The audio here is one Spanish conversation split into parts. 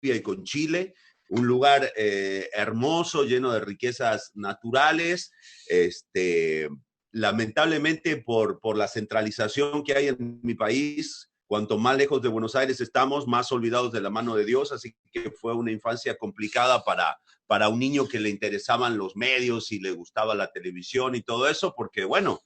y con Chile, un lugar hermoso, lleno de riquezas naturales. Lamentablemente por la centralización que hay en mi país, cuanto más lejos de Buenos Aires estamos, más olvidados de la mano de Dios, así que fue una infancia complicada para un niño que le interesaban los medios y le gustaba la televisión y todo eso, porque bueno,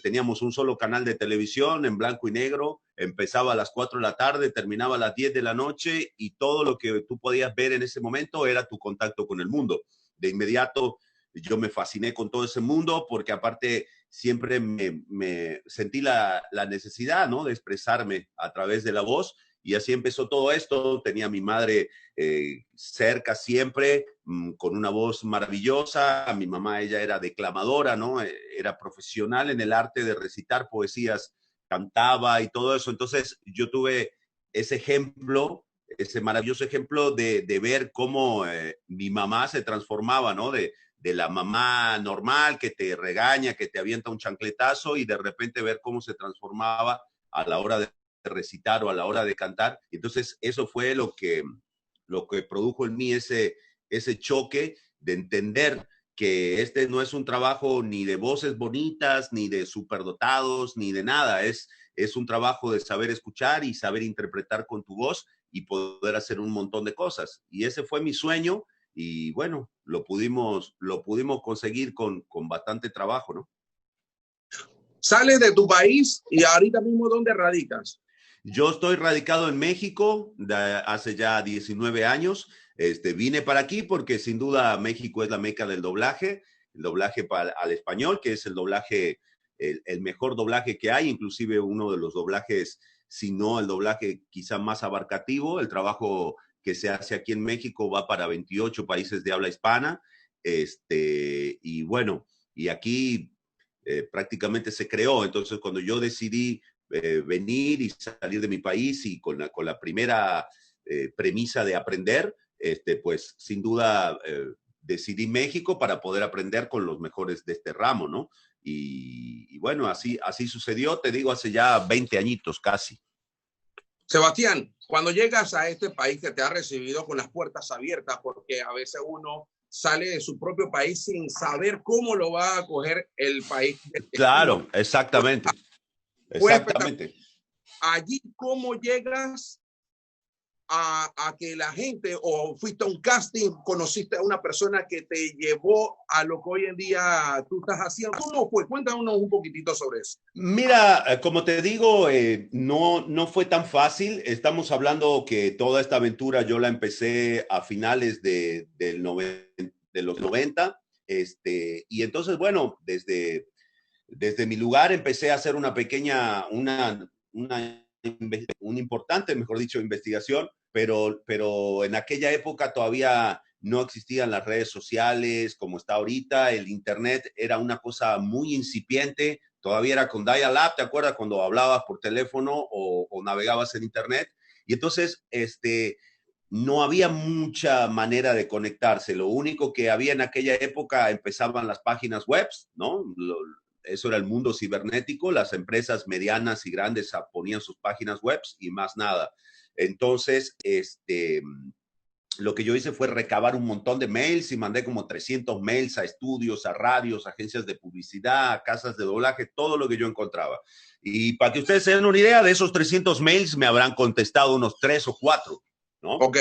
teníamos un solo canal de televisión en blanco y negro, empezaba a las 4 de la tarde, terminaba a las 10 de la noche y todo lo que tú podías ver en ese momento era tu contacto con el mundo. De inmediato yo me fasciné con todo ese mundo porque aparte siempre me sentí la necesidad, ¿no?, de expresarme a través de la voz y así empezó todo esto. Tenía a mi madre cerca siempre, con una voz maravillosa. Mi mamá, ella era declamadora, ¿no? Era profesional en el arte de recitar poesías, cantaba y todo eso. Entonces yo tuve ese ejemplo, ese maravilloso ejemplo de ver cómo mi mamá se transformaba, ¿no? De la mamá normal que te regaña, que te avienta un chancletazo y de repente ver cómo se transformaba a la hora de recitar o a la hora de cantar. Entonces eso fue lo que produjo en mí ese choque de entender que este no es un trabajo ni de voces bonitas, ni de superdotados, ni de nada. Es un trabajo de saber escuchar y saber interpretar con tu voz y poder hacer un montón de cosas. Y ese fue mi sueño y bueno, lo pudimos conseguir con bastante trabajo, ¿no? Sales de tu país y ahorita mismo, ¿dónde radicas? Yo estoy radicado en México hace ya 19 años. Vine para aquí porque sin duda México es la meca del doblaje, el doblaje al español, que es el doblaje, el mejor doblaje que hay, inclusive uno de los doblajes, si no el doblaje quizá más abarcativo. El trabajo que se hace aquí en México va para 28 países de habla hispana. Y bueno, y aquí prácticamente se creó. Entonces, cuando yo decidí venir y salir de mi país y con la primera premisa de aprender, pues sin duda decidí México para poder aprender con los mejores de este ramo, ¿no? Y bueno, así sucedió, te digo, hace ya 20 añitos casi. Sebastián, cuando llegas a este país que te ha recibido con las puertas abiertas, porque a veces uno sale de su propio país sin saber cómo lo va a acoger el país del destino. Claro, exactamente, Fue espectacular. exactamente. Allí, ¿cómo llegas a que la gente, o fuiste a un casting, conociste a una persona que te llevó a lo que hoy en día tú estás haciendo? ¿Cómo fue? Cuéntanos un poquitito sobre eso. Mira, como te digo, no fue tan fácil. Estamos hablando que toda esta aventura yo la empecé a finales de los 90. Y entonces, bueno, desde mi lugar empecé a hacer una importante, mejor dicho, investigación, pero en aquella época todavía no existían las redes sociales como está ahorita. El internet era una cosa muy incipiente, todavía era con dial-up, ¿te acuerdas? Cuando hablabas por teléfono o navegabas en internet. Y entonces, no había mucha manera de conectarse. Lo único que había en aquella época, empezaban las páginas web, ¿no? Eso era el mundo cibernético. Las empresas medianas y grandes ponían sus páginas web y más nada. Entonces, lo que yo hice fue recabar un montón de mails y mandé como 300 mails a estudios, a radios, a agencias de publicidad, a casas de doblaje, todo lo que yo encontraba. Y para que ustedes se den una idea, de esos 300 mails me habrán contestado unos 3 o 4, ¿no? Ok.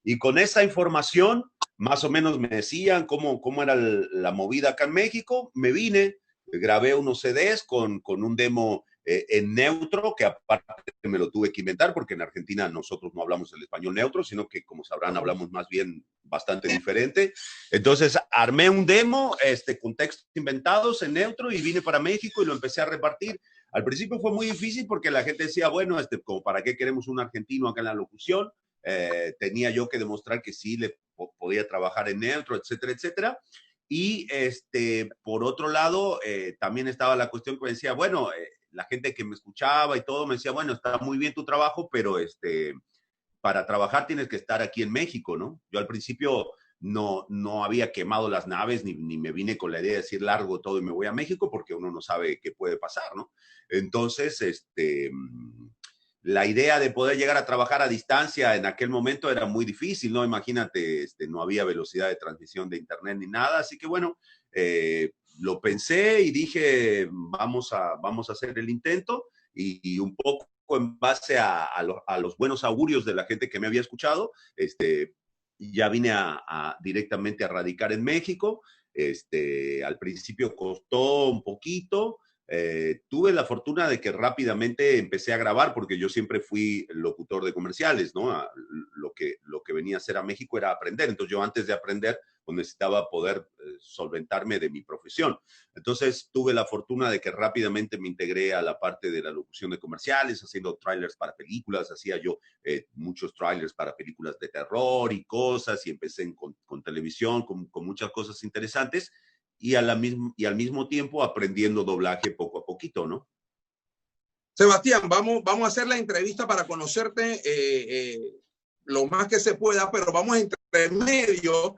Y con esa información, más o menos me decían cómo era la movida acá en México. Me vine, grabé unos CDs con un demo en neutro, que aparte me lo tuve que inventar, porque en Argentina nosotros no hablamos el español neutro, sino que, como sabrán, hablamos más bien bastante diferente. Entonces, armé un demo con textos inventados en neutro y vine para México y lo empecé a repartir. Al principio fue muy difícil porque la gente decía, bueno, como para qué queremos un argentino acá en la locución. Tenía yo que demostrar que sí podía trabajar en neutro, etcétera, etcétera. Y por otro lado, también estaba la cuestión que me decía, bueno, la gente que me escuchaba y todo me decía, bueno, está muy bien tu trabajo, pero para trabajar tienes que estar aquí en México, ¿no? Yo al principio no había quemado las naves, ni me vine con la idea de decir largo todo y me voy a México, porque uno no sabe qué puede pasar, ¿no? Entonces, la idea de poder llegar a trabajar a distancia en aquel momento era muy difícil, ¿no? Imagínate, no había velocidad de transmisión de internet ni nada, así que bueno, lo pensé y dije, vamos a hacer el intento y un poco en base a los buenos augurios de la gente que me había escuchado, ya vine directamente a radicar en México. Al principio costó un poquito. Tuve la fortuna de que rápidamente empecé a grabar porque yo siempre fui locutor de comerciales, ¿no? Lo que venía a hacer a México era aprender. Entonces yo antes de aprender pues necesitaba poder solventarme de mi profesión. Entonces tuve la fortuna de que rápidamente me integré a la parte de la locución de comerciales, haciendo trailers para películas. Hacía yo muchos trailers para películas de terror y cosas, y empecé con televisión, con muchas cosas interesantes, y al mismo tiempo aprendiendo doblaje poco a poquito, ¿no? Sebastián, vamos a hacer la entrevista para conocerte lo más que se pueda, pero vamos entre medio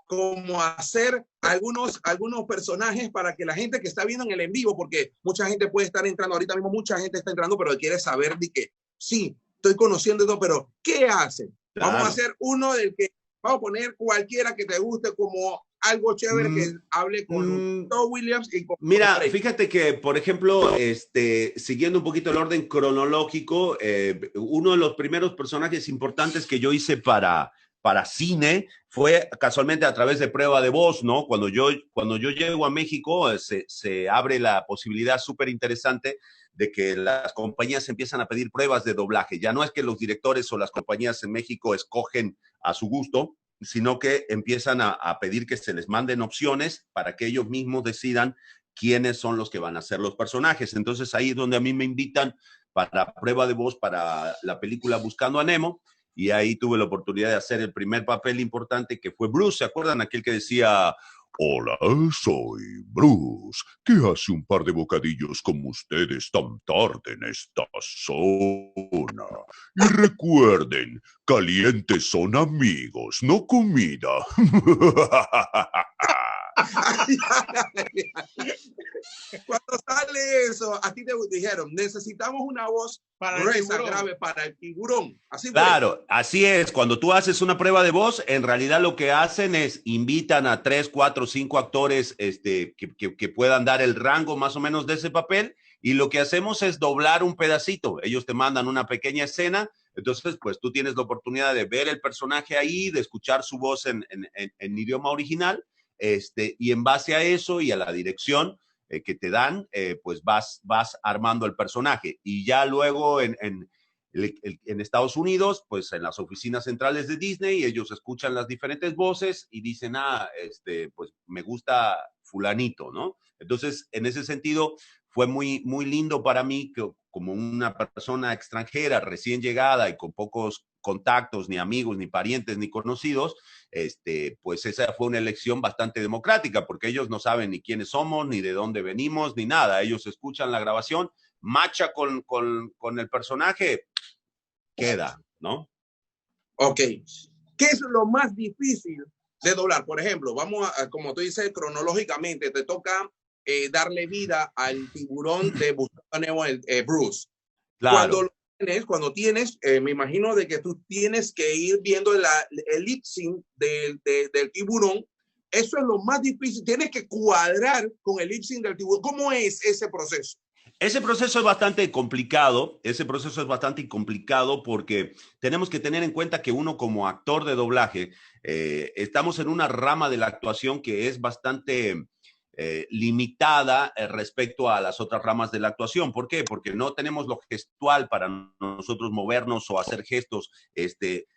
como hacer algunos personajes para que la gente que está viendo en el en vivo, porque mucha gente puede estar entrando, ahorita mismo mucha gente está entrando, pero quiere saber de que sí, estoy conociendo esto, pero ¿qué hacen? Claro. Vamos a hacer uno del que, vamos a poner cualquiera que te guste como algo chévere que hable con Todd Williams y con Mira, fíjate que, por ejemplo, siguiendo un poquito el orden cronológico, uno de los primeros personajes importantes que yo hice para cine fue casualmente a través de prueba de voz, ¿no? Cuando yo llego a México, se abre la posibilidad súper interesante de que las compañías empiezan a pedir pruebas de doblaje. Ya no es que los directores o las compañías en México escogen a su gusto, sino que empiezan a pedir que se les manden opciones para que ellos mismos decidan quiénes son los que van a ser los personajes. Entonces ahí es donde a mí me invitan para prueba de voz para la película Buscando a Nemo, y ahí tuve la oportunidad de hacer el primer papel importante, que fue Bruce. ¿Se acuerdan? Aquel que decía: hola, soy Bruce, que hace un par de bocadillos como ustedes tan tarde en esta zona. Y recuerden, calientes son amigos, no comida. Cuando sale eso, a ti te dijeron, necesitamos una voz gruesa, grave para el tiburón. Así fue. Claro, así es. Cuando tú haces una prueba de voz, en realidad lo que hacen es invitan a 3, 4, 5 actores que puedan dar el rango más o menos de ese papel, y lo que hacemos es doblar un pedacito. Ellos te mandan una pequeña escena, entonces pues tú tienes la oportunidad de ver el personaje ahí, de escuchar su voz en idioma original, y en base a eso y a la dirección que te dan, pues vas armando el personaje. Y ya luego en Estados Unidos, pues en las oficinas centrales de Disney, ellos escuchan las diferentes voces y dicen, pues me gusta fulanito, ¿no? Entonces, en ese sentido, fue muy, muy lindo para mí que, como una persona extranjera, recién llegada y con pocos contactos, ni amigos, ni parientes, ni conocidos, pues esa fue una elección bastante democrática, porque ellos no saben ni quiénes somos, ni de dónde venimos, ni nada. Ellos escuchan la grabación, macha con el personaje, queda, ¿no? Ok. ¿Qué es lo más difícil de doblar? Por ejemplo, vamos a, como tú dices, cronológicamente, te toca darle vida al tiburón de Buscando a Nemo, Bruce. Claro. Cuando tienes, me imagino de que tú tienes que ir viendo el lip sync del tiburón. Eso es lo más difícil. Tienes que cuadrar con el lip sync del tiburón. ¿Cómo es ese proceso? Ese proceso es bastante complicado. Porque tenemos que tener en cuenta que uno, como actor de doblaje, estamos en una rama de la actuación que es bastante limitada respecto a las otras ramas de la actuación. ¿Por qué? Porque no tenemos lo gestual para nosotros movernos o hacer gestos.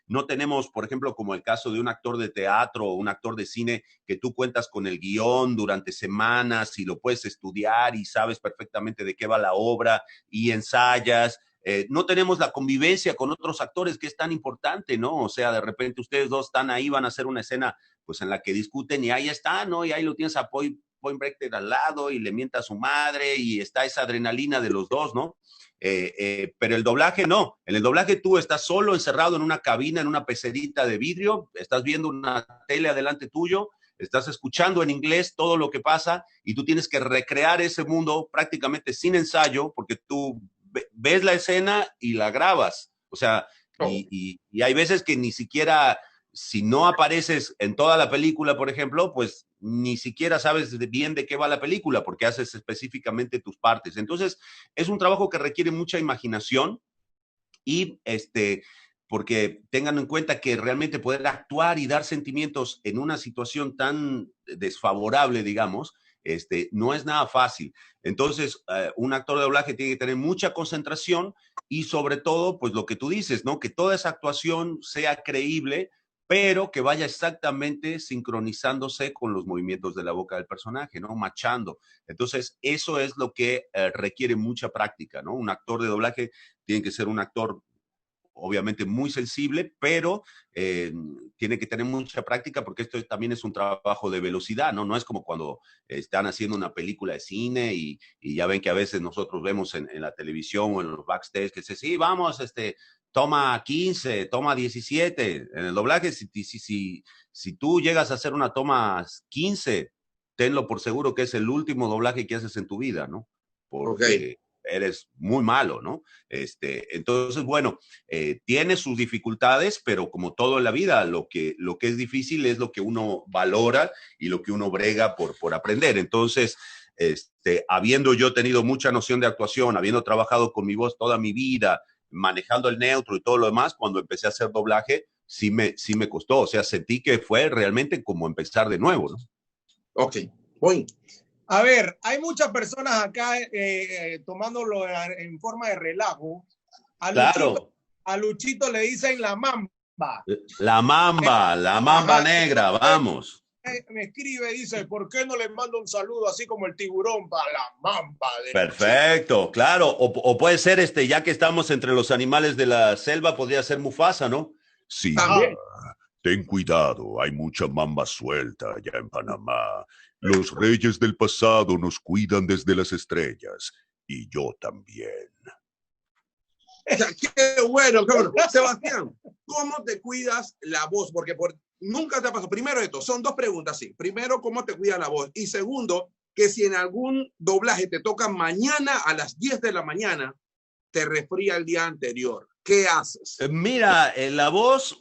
No tenemos, por ejemplo, como el caso de un actor de teatro o un actor de cine, que tú cuentas con el guión durante semanas y lo puedes estudiar y sabes perfectamente de qué va la obra y ensayas. No tenemos la convivencia con otros actores, que es tan importante, ¿no? O sea, de repente ustedes dos están ahí, van a hacer una escena pues en la que discuten, y ahí está, ¿no? Y ahí lo tienes a Point Breaker al lado y le mienta a su madre y está esa adrenalina de los dos, ¿no? Pero el doblaje no. En el doblaje tú estás solo, encerrado en una cabina, en una pecerita de vidrio, estás viendo una tele adelante tuyo, estás escuchando en inglés todo lo que pasa, y tú tienes que recrear ese mundo prácticamente sin ensayo, porque tú ves la escena y la grabas. O sea, y hay veces que ni siquiera, si no apareces en toda la película, por ejemplo, pues ni siquiera sabes bien de qué va la película, porque haces específicamente tus partes. Entonces, es un trabajo que requiere mucha imaginación y porque tengan en cuenta que realmente poder actuar y dar sentimientos en una situación tan desfavorable, digamos, no es nada fácil. Entonces, un actor de doblaje tiene que tener mucha concentración y sobre todo, pues lo que tú dices, ¿no? Que toda esa actuación sea creíble, pero que vaya exactamente sincronizándose con los movimientos de la boca del personaje, ¿no? Machando. Entonces, eso es lo que requiere mucha práctica, ¿no? Un actor de doblaje tiene que ser un actor obviamente muy sensible, pero tiene que tener mucha práctica porque esto también es un trabajo de velocidad, ¿no? No es como cuando están haciendo una película de cine y ya ven que a veces nosotros vemos en la televisión o en los backstage que dice, sí, vamos, toma 15, toma 17. En el doblaje, si tú llegas a hacer una toma 15, tenlo por seguro que es el último doblaje que haces en tu vida, ¿no? Porque eres muy malo, ¿no? Entonces, bueno, tiene sus dificultades, pero como todo en la vida, lo que es difícil es lo que uno valora y lo que uno brega por aprender. Entonces, habiendo yo tenido mucha noción de actuación, habiendo trabajado con mi voz toda mi vida, manejando el neutro y todo lo demás, cuando empecé a hacer doblaje, sí me costó. O sea, sentí que fue realmente como empezar de nuevo, ¿no? Ok, voy. A ver, hay muchas personas acá tomándolo en forma de relajo. Claro. A Luchito le dicen la mamba. La mamba negra, vamos. Me escribe, dice, ¿por qué no le mando un saludo así como el tiburón para la mamba? Perfecto, Luchito? Claro. O puede ser, ya que estamos entre los animales de la selva, podría ser Mufasa, ¿no? Sí. Ten cuidado, hay mucha mamba suelta allá en Panamá. Los reyes del pasado nos cuidan desde las estrellas, y yo también. Qué bueno, qué bueno. Sebastián, ¿cómo te cuidas la voz? Porque nunca te ha pasado. Primero esto, son dos preguntas, sí. Primero, ¿cómo te cuidas la voz? Y segundo, que si en algún doblaje te toca mañana a las 10 de la mañana, te resfría el día anterior. ¿Qué haces? Mira, la voz,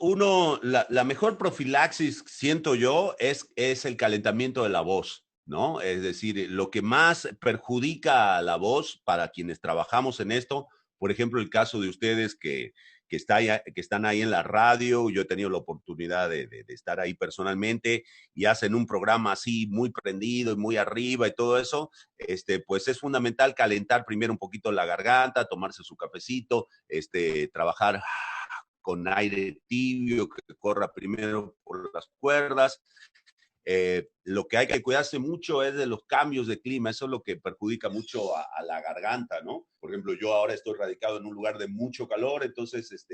la mejor profilaxis, siento yo, es el calentamiento de la voz, ¿no? Es decir, lo que más perjudica a la voz para quienes trabajamos en esto, por ejemplo, el caso de ustedes que están ahí en la radio, yo he tenido la oportunidad de estar ahí personalmente y hacen un programa así muy prendido y muy arriba y todo eso, pues es fundamental calentar primero un poquito la garganta, tomarse su cafecito, trabajar con aire tibio que corra primero por las cuerdas. Lo que hay que cuidarse mucho es de los cambios de clima, eso es lo que perjudica mucho a la garganta, ¿no? Por ejemplo, yo ahora estoy radicado en un lugar de mucho calor, entonces,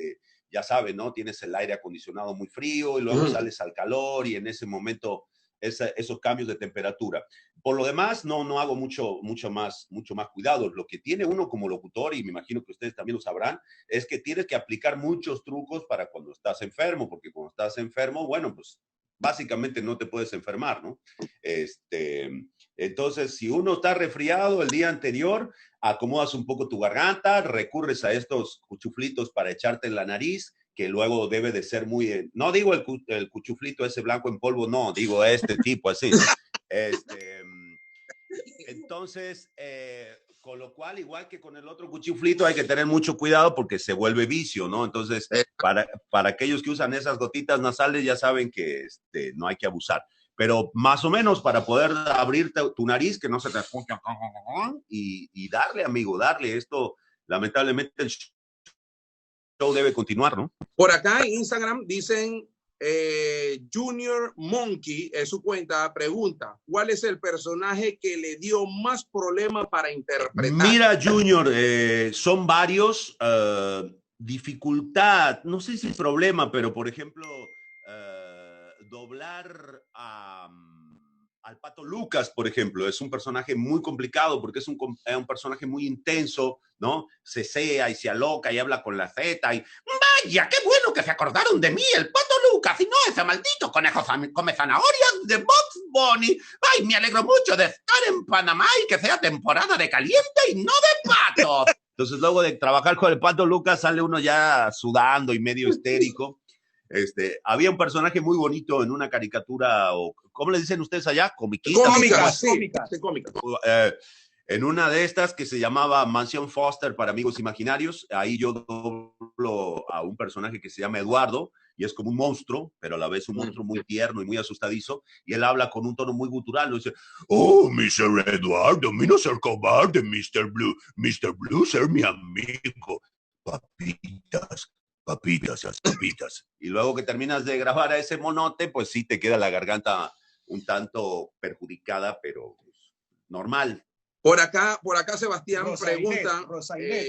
ya sabes, ¿no? Tienes el aire acondicionado muy frío y luego sales al calor y en ese momento esos cambios de temperatura. Por lo demás, no hago mucho más cuidado. Lo que tiene uno como locutor, y me imagino que ustedes también lo sabrán, es que tienes que aplicar muchos trucos para cuando estás enfermo, porque cuando estás enfermo, bueno, pues básicamente no te puedes enfermar, ¿no? Entonces, si uno está resfriado el día anterior, acomodas un poco tu garganta, recurres a estos cuchuflitos para echarte en la nariz, que luego debe de ser muy... No digo el cuchuflito ese blanco en polvo, no, digo este tipo así. Entonces, con lo cual, igual que con el otro cuchuflito, hay que tener mucho cuidado porque se vuelve vicio, ¿no? Entonces, para aquellos que usan esas gotitas nasales, ya saben que no hay que abusar. Pero más o menos para poder abrir tu nariz, que no se te escuche, y darle, amigo, darle. Esto, lamentablemente, el show debe continuar, ¿no? Por acá en Instagram dicen... Junior Monkey en su cuenta pregunta, ¿cuál es el personaje que le dio más problema para interpretar? Mira, Junior, son varios. Dificultad, no sé si es problema, pero por ejemplo, doblar al Pato Lucas, por ejemplo, es un personaje muy complicado porque es un personaje muy intenso, ¿no? Se sea y se aloca y habla con la Z y ¡vaya, qué bueno que se acordaron de mí, el Pato Lucas! Y no, ese maldito conejo come zanahorias de Bugs Bunny. ¡Ay, me alegro mucho de estar en Panamá y que sea temporada de caliente y no de patos! Entonces, luego de trabajar con el Pato Lucas, sale uno ya sudando y medio histérico. Había un personaje muy bonito en una caricatura, o ¿cómo le dicen ustedes allá? Comiquita. Cómicas, sí, cómicas. sí, cómicas. En una de estas que se llamaba Mansión Foster para amigos imaginarios, ahí yo doblo a un personaje que se llama Eduardo y es como un monstruo, pero a la vez un monstruo muy tierno y muy asustadizo, y él habla con un tono muy gutural, lo dice, oh, Mr. Eduardo, no ser cobarde, Mr. Blue. Mr. Blue, ser mi amigo. Papitas, papitas, las papitas. Y luego que terminas de grabar a ese monote, pues sí te queda la garganta un tanto perjudicada, pero pues, normal. Por acá Sebastián Rosainet, pregunta, Rosainet.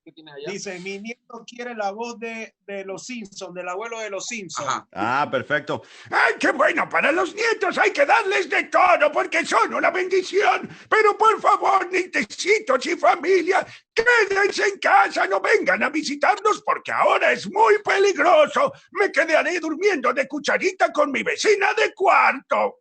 ¿qué tienes allá? Dice, mi nieto quiere la voz de los Simpsons, del abuelo de los Simpsons. Ajá. Ah, perfecto. ¡Ay, qué bueno! Para los nietos hay que darles de todo porque son una bendición. Pero por favor, nietecitos y familia, quédense en casa, no vengan a visitarnos porque ahora es muy peligroso. Me quedaré durmiendo de cucharita con mi vecina de cuarto.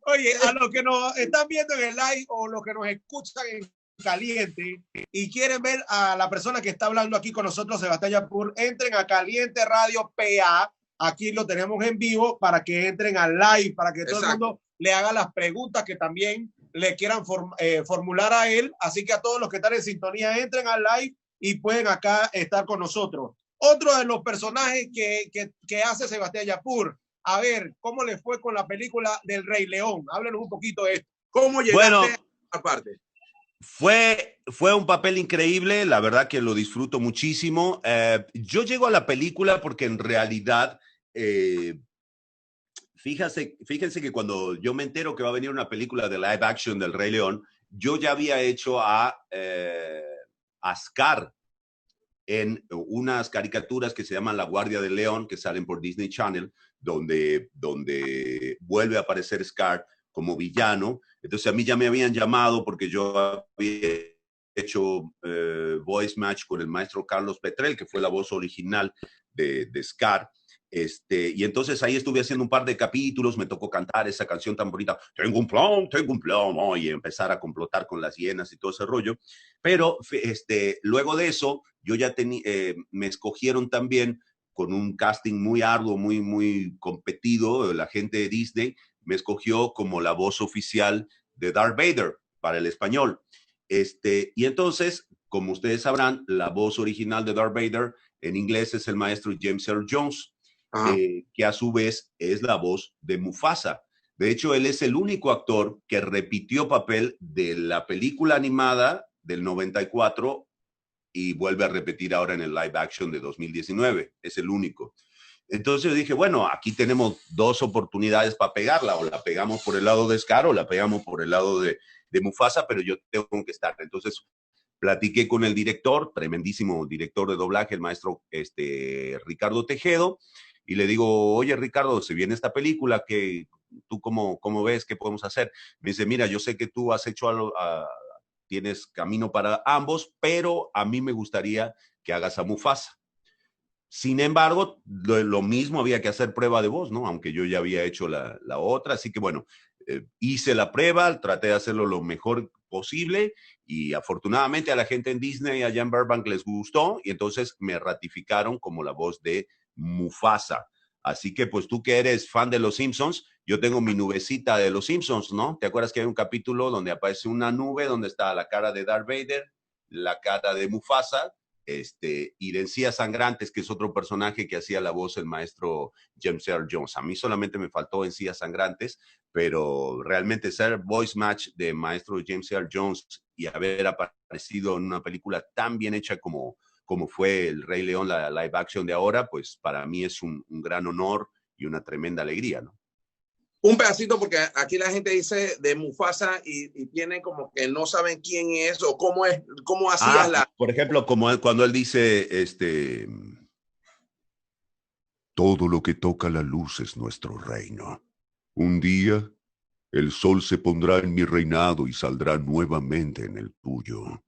Oye, a los que nos están viendo en el live o los que nos escuchan en Caliente y quieren ver a la persona que está hablando aquí con nosotros, Sebastián Yapur, entren a Caliente Radio PA. Aquí lo tenemos en vivo para que entren al live, para que todo el mundo le haga las preguntas que también le quieran formular a él. Así que a todos los que están en sintonía, entren al live y pueden acá estar con nosotros. Otro de los personajes que hace Sebastián Yapur. A ver, ¿cómo le fue con la película del Rey León? Háblenos un poquito de esto. ¿Cómo llegaste a esta parte? Fue un papel increíble, la verdad que lo disfruto muchísimo. Yo llego a la película porque en realidad, fíjense que cuando yo me entero que va a venir una película de live action del Rey León, yo ya había hecho a Scar en unas caricaturas que se llaman La Guardia del León, que salen por Disney Channel, donde vuelve a aparecer Scar como villano. Entonces a mí ya me habían llamado porque yo había hecho voice match con el maestro Carlos Petrel, que fue la voz original de Scar. Y entonces ahí estuve haciendo un par de capítulos, me tocó cantar esa canción tan bonita, tengo un plan, ¿no? Y empezar a complotar con las hienas y todo ese rollo. Pero luego de eso, yo ya me escogieron también con un casting muy arduo, muy competido. La gente de Disney me escogió como la voz oficial de Darth Vader para el español. Y entonces, como ustedes sabrán, la voz original de Darth Vader en inglés es el maestro James Earl Jones, que a su vez es la voz de Mufasa. De hecho, él es el único actor que repitió papel de la película animada del 94 y vuelve a repetir ahora en el live action de 2019. Es el único. Entonces yo dije, bueno, aquí tenemos dos oportunidades para pegarla, o la pegamos por el lado de Scar o la pegamos por el lado de Mufasa, pero yo tengo que estar. Entonces platiqué con el director, tremendísimo director de doblaje, el maestro Ricardo Tejedo, y le digo, oye Ricardo, se viene esta película, ¿tú cómo ves? ¿Qué podemos hacer? Me dice, mira, yo sé que tú has hecho tienes camino para ambos, pero a mí me gustaría que hagas a Mufasa. Sin embargo, lo mismo había que hacer prueba de voz, ¿no? Aunque yo ya había hecho la otra, así que bueno, hice la prueba, traté de hacerlo lo mejor posible y afortunadamente a la gente en Disney, allá en Burbank, les gustó y entonces me ratificaron como la voz de Mufasa. Así que pues tú que eres fan de Los Simpsons, yo tengo mi nubecita de Los Simpsons, ¿no? ¿Te acuerdas que hay un capítulo donde aparece una nube donde está la cara de Darth Vader, la cara de Mufasa, y de Encías Sangrantes, que es otro personaje que hacía la voz el maestro James Earl Jones. A mí solamente me faltó Encías Sangrantes, pero realmente ser voice match de maestro James Earl Jones y haber aparecido en una película tan bien hecha como fue El Rey León, la live action de ahora, pues para mí es un gran honor y una tremenda alegría, ¿no? Un pedacito, porque aquí la gente dice de Mufasa y tienen como que no saben quién es o cómo hacías la... Por ejemplo, cuando él dice, todo lo que toca la luz es nuestro reino. Un día, el sol se pondrá en mi reinado y saldrá nuevamente en el tuyo.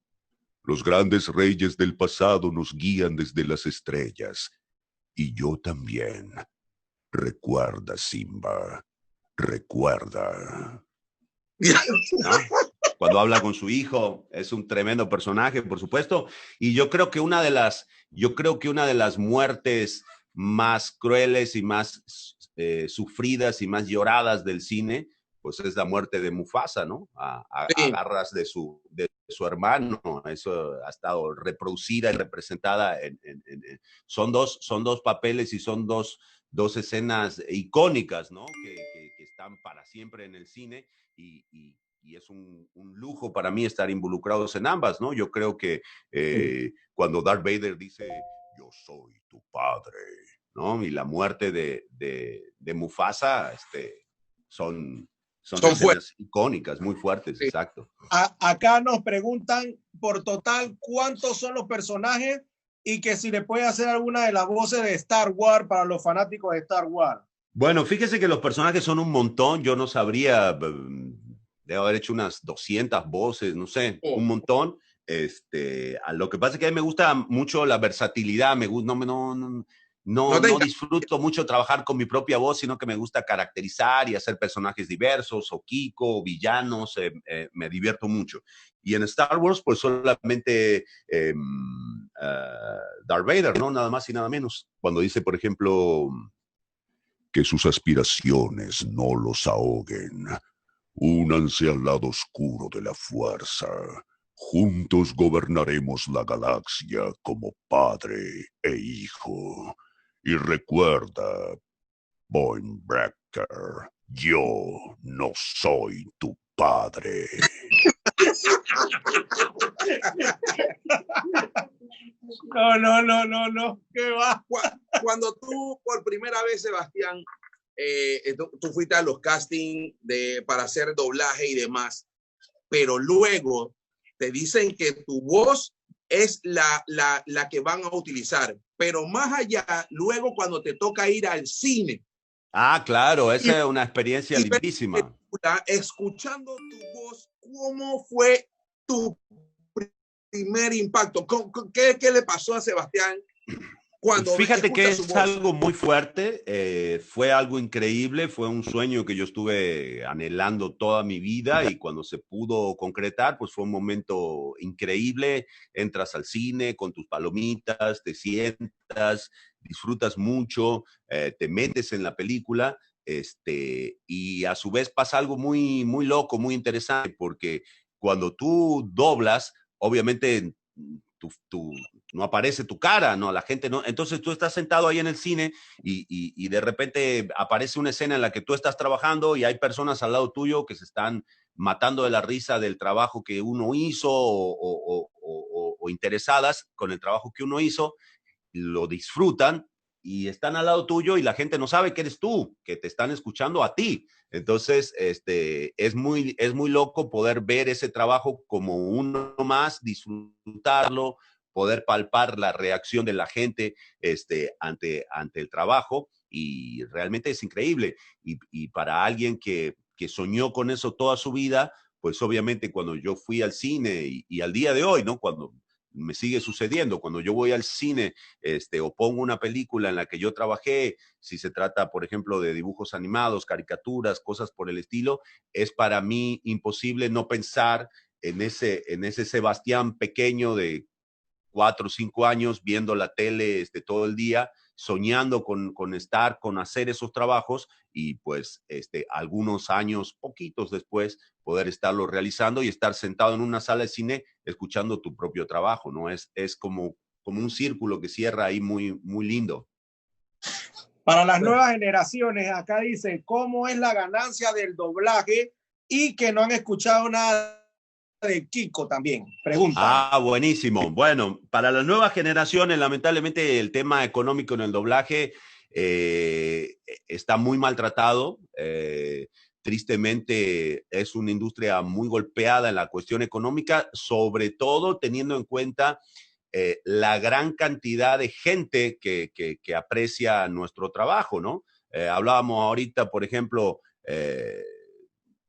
Los grandes reyes del pasado nos guían desde las estrellas. Y yo también. Recuerda, Simba. Recuerda. cuando habla con su hijo, es un tremendo personaje, por supuesto. Y yo creo que una de las muertes más crueles y más sufridas y más lloradas del cine, pues es la muerte de Mufasa, ¿no? A garras de su hermano. Eso ha estado reproducida y representada son dos papeles y son dos escenas icónicas, ¿no? Que están para siempre en el cine y es un lujo para mí estar involucrados en ambas, ¿no? Yo creo que cuando Darth Vader dice, yo soy tu padre, ¿no? Y la muerte de Mufasa, son escenas icónicas, muy fuertes, exacto. Acá nos preguntan por total cuántos son los personajes y que si le puede hacer alguna de las voces de Star Wars para los fanáticos de Star Wars. Bueno, fíjese que los personajes son un montón, yo no sabría, debo haber hecho unas 200 voces, no sé, un montón. Lo que pasa es que a mí me gusta mucho la versatilidad, no disfruto mucho trabajar con mi propia voz, sino que me gusta caracterizar y hacer personajes diversos, o Kiko, o villanos, me divierto mucho. Y en Star Wars, pues solamente Darth Vader, ¿no? Nada más y nada menos. Cuando dice, por ejemplo, que sus aspiraciones no los ahoguen. Únanse al lado oscuro de la fuerza. Juntos gobernaremos la galaxia como padre e hijo. Y recuerda, Boimbricker, yo no soy tu padre. No. ¿Qué va? Cuando tú, por primera vez, Sebastián, tú fuiste a los castings para hacer doblaje y demás, pero luego te dicen que tu voz es la que van a utilizar, pero más allá, luego cuando te toca ir al cine. Ah, claro, esa es una experiencia lindísima. Escuchando tu voz, ¿cómo fue tu primer impacto? ¿Qué le pasó a Sebastián? Fíjate que es algo muy fuerte, fue algo increíble, fue un sueño que yo estuve anhelando toda mi vida y cuando se pudo concretar, pues fue un momento increíble. Entras al cine con tus palomitas, te sientas, disfrutas mucho, te metes en la película, y a su vez pasa algo muy, muy loco, muy interesante, porque cuando tú doblas, obviamente no aparece tu cara, no, la gente no. Entonces tú estás sentado ahí en el cine y de repente aparece una escena en la que tú estás trabajando y hay personas al lado tuyo que se están matando de la risa del trabajo que uno hizo o interesadas con el trabajo que uno hizo, lo disfrutan y están al lado tuyo y la gente no sabe que eres tú, que te están escuchando a ti. Entonces, es muy loco poder ver ese trabajo como uno más, disfrutarlo, poder palpar la reacción de la gente ante el trabajo y realmente es increíble. Y para alguien que soñó con eso toda su vida, pues obviamente cuando yo fui al cine y al día de hoy, ¿no? Cuando me sigue sucediendo, cuando yo voy al cine o pongo una película en la que yo trabajé, si se trata, por ejemplo, de dibujos animados, caricaturas, cosas por el estilo, es para mí imposible no pensar en ese Sebastián pequeño de 4 o 5 años viendo la tele todo el día, soñando con hacer esos trabajos y pues algunos años, poquitos después, poder estarlo realizando y estar sentado en una sala de cine escuchando tu propio trabajo, ¿no? Es como un círculo que cierra ahí muy, muy lindo. Para las nuevas generaciones, acá dice, ¿cómo es la ganancia del doblaje? Y que no han escuchado nada de Kiko también, pregunta. Ah, buenísimo. Bueno, para las nuevas generaciones, lamentablemente el tema económico en el doblaje está muy maltratado. Tristemente es una industria muy golpeada en la cuestión económica, sobre todo teniendo en cuenta la gran cantidad de gente que aprecia nuestro trabajo, ¿no? Hablábamos ahorita, por ejemplo,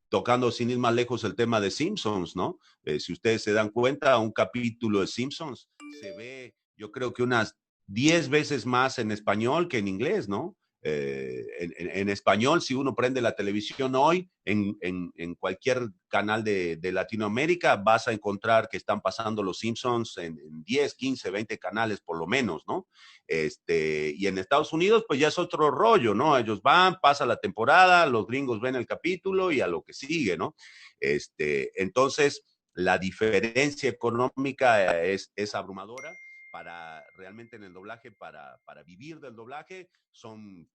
tocando sin ir más lejos el tema de Simpsons, ¿no? Si ustedes se dan cuenta, un capítulo de Simpsons se ve, yo creo que unas 10 veces más en español que en inglés, ¿no? en español, si uno prende la televisión hoy, en cualquier canal de Latinoamérica, vas a encontrar que están pasando los Simpsons en 10, 15, 20 canales por lo menos, ¿no? Y en Estados Unidos, pues ya es otro rollo, ¿no? Ellos van, pasa la temporada, los gringos ven el capítulo y a lo que sigue, ¿no? Entonces, la diferencia económica es abrumadora. Para realmente en el doblaje, para vivir del doblaje, son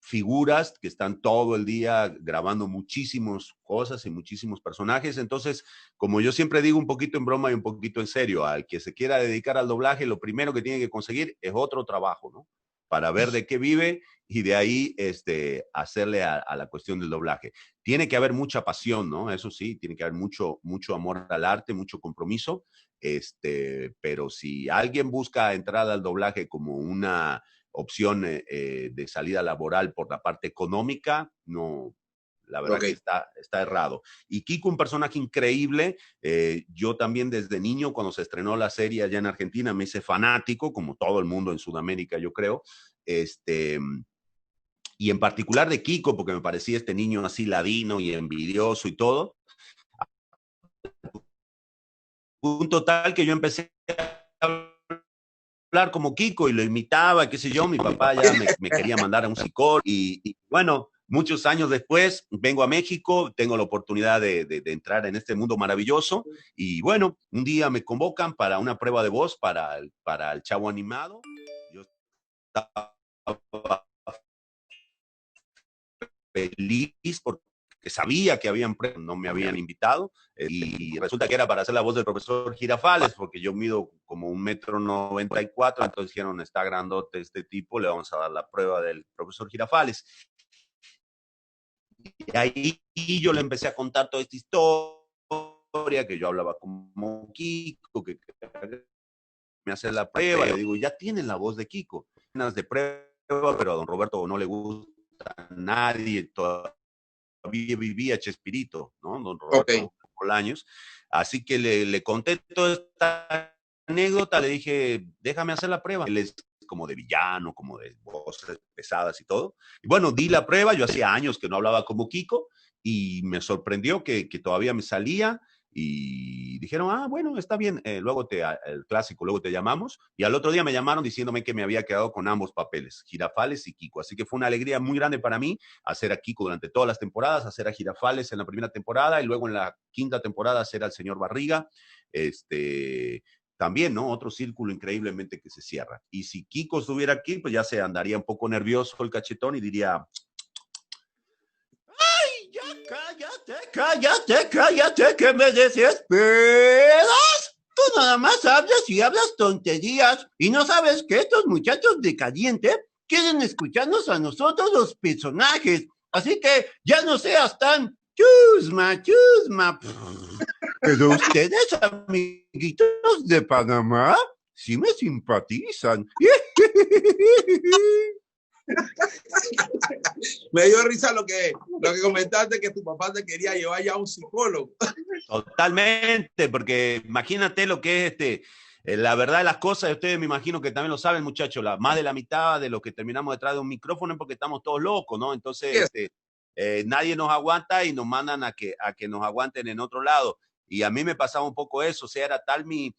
figuras que están todo el día grabando muchísimas cosas y muchísimos personajes. Entonces, como yo siempre digo, un poquito en broma y un poquito en serio, al que se quiera dedicar al doblaje, lo primero que tiene que conseguir es otro trabajo, ¿no? Para ver de qué vive y de ahí hacerle a la cuestión del doblaje. Tiene que haber mucha pasión, ¿no? Eso sí, tiene que haber mucho amor al arte, mucho compromiso, pero si alguien busca entrar al doblaje como una opción de salida laboral por la parte económica, no, la verdad que está errado. Y Kiko, un personaje increíble. Yo también desde niño, cuando se estrenó la serie allá en Argentina, me hice fanático, como todo el mundo en Sudamérica, yo creo. Y en particular de Kiko, porque me parecía este niño así ladino y envidioso y todo. Punto tal que yo empecé a hablar como Kiko y lo imitaba, qué sé yo. Mi papá ya me quería mandar a un psicólogo y bueno, muchos años después vengo a México, tengo la oportunidad de entrar en este mundo maravilloso y bueno, un día me convocan para una prueba de voz para el Chavo Animado. Yo estaba feliz porque sabía que no me habían invitado y resulta que era para hacer la voz del profesor Girafales, porque yo mido como 1,94 m, entonces dijeron, está grandote este tipo, le vamos a dar la prueba del profesor Girafales. Y ahí yo le empecé a contar toda esta historia, que yo hablaba como Kiko, que me hace la prueba, y le digo, ya tienen la voz de Kiko, de prueba, pero a don Roberto no le gusta a nadie, todavía vivía Chespirito, ¿no? Don Roberto Bolaños. Así que le conté toda esta anécdota, le dije, déjame hacer la prueba. Él es como de villano, como de voces pesadas y todo. Y bueno, di la prueba, yo hacía años que no hablaba como Kiko y me sorprendió que todavía me salía. Y dijeron, bueno, está bien, luego el clásico, luego te llamamos. Y al otro día me llamaron diciéndome que me había quedado con ambos papeles, Girafales y Kiko. Así que fue una alegría muy grande para mí hacer a Kiko durante todas las temporadas, hacer a Girafales en la primera temporada y luego en la quinta temporada hacer al señor Barriga. También, ¿no? Otro círculo increíblemente que se cierra. Y si Kiko estuviera aquí, pues ya se andaría un poco nervioso el cachetón y diría... Ya cállate, que me desesperas. Tú nada más hablas y hablas tonterías y no sabes que estos muchachos de Caliente quieren escucharnos a nosotros los personajes. Así que ya no seas tan chusma. Pero ustedes, amiguitos de Panamá, sí me simpatizan. Me dio risa lo que comentaste, que tu papá te quería llevar ya a un psicólogo. Totalmente, porque imagínate lo que es la verdad de las cosas. Ustedes me imagino que también lo saben, muchachos, más de la mitad de lo que terminamos detrás de un micrófono es porque estamos todos locos, ¿no? Entonces, nadie nos aguanta y nos mandan a que nos aguanten en otro lado. Y a mí me pasaba un poco eso, o sea, era tal mi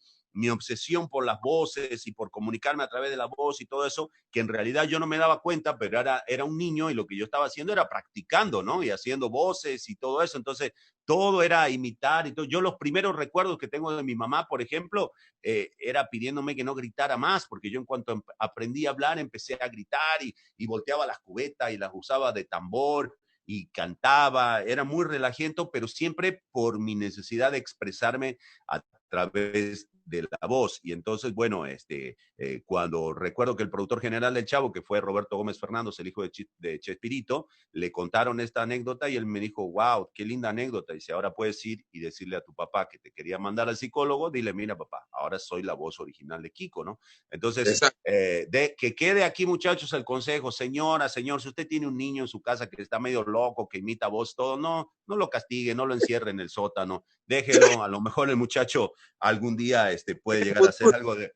obsesión por las voces y por comunicarme a través de la voz y todo eso, que en realidad yo no me daba cuenta, pero era un niño y lo que yo estaba haciendo era practicando, ¿no? Y haciendo voces y todo eso. Entonces, todo era imitar y todo. Yo los primeros recuerdos que tengo de mi mamá, por ejemplo, era pidiéndome que no gritara más, porque yo en cuanto aprendí a hablar, empecé a gritar y volteaba las cubetas y las usaba de tambor y cantaba. Era muy relajento, pero siempre por mi necesidad de expresarme a través de la voz. Y entonces, bueno, cuando recuerdo que el productor general del Chavo, que fue Roberto Gómez Fernández, el hijo de Chespirito, le contaron esta anécdota y él me dijo, wow, qué linda anécdota. Y dice, ahora puedes ir y decirle a tu papá que te quería mandar al psicólogo, dile, mira papá, ahora soy la voz original de Kiko, ¿no? Entonces, que quede aquí, muchachos, el consejo, señora, señor, si usted tiene un niño en su casa que está medio loco, que imita voz, todo, no lo castigue, no lo encierre en el sótano, déjelo, a lo mejor el muchacho algún día puede llegar a hacer algo de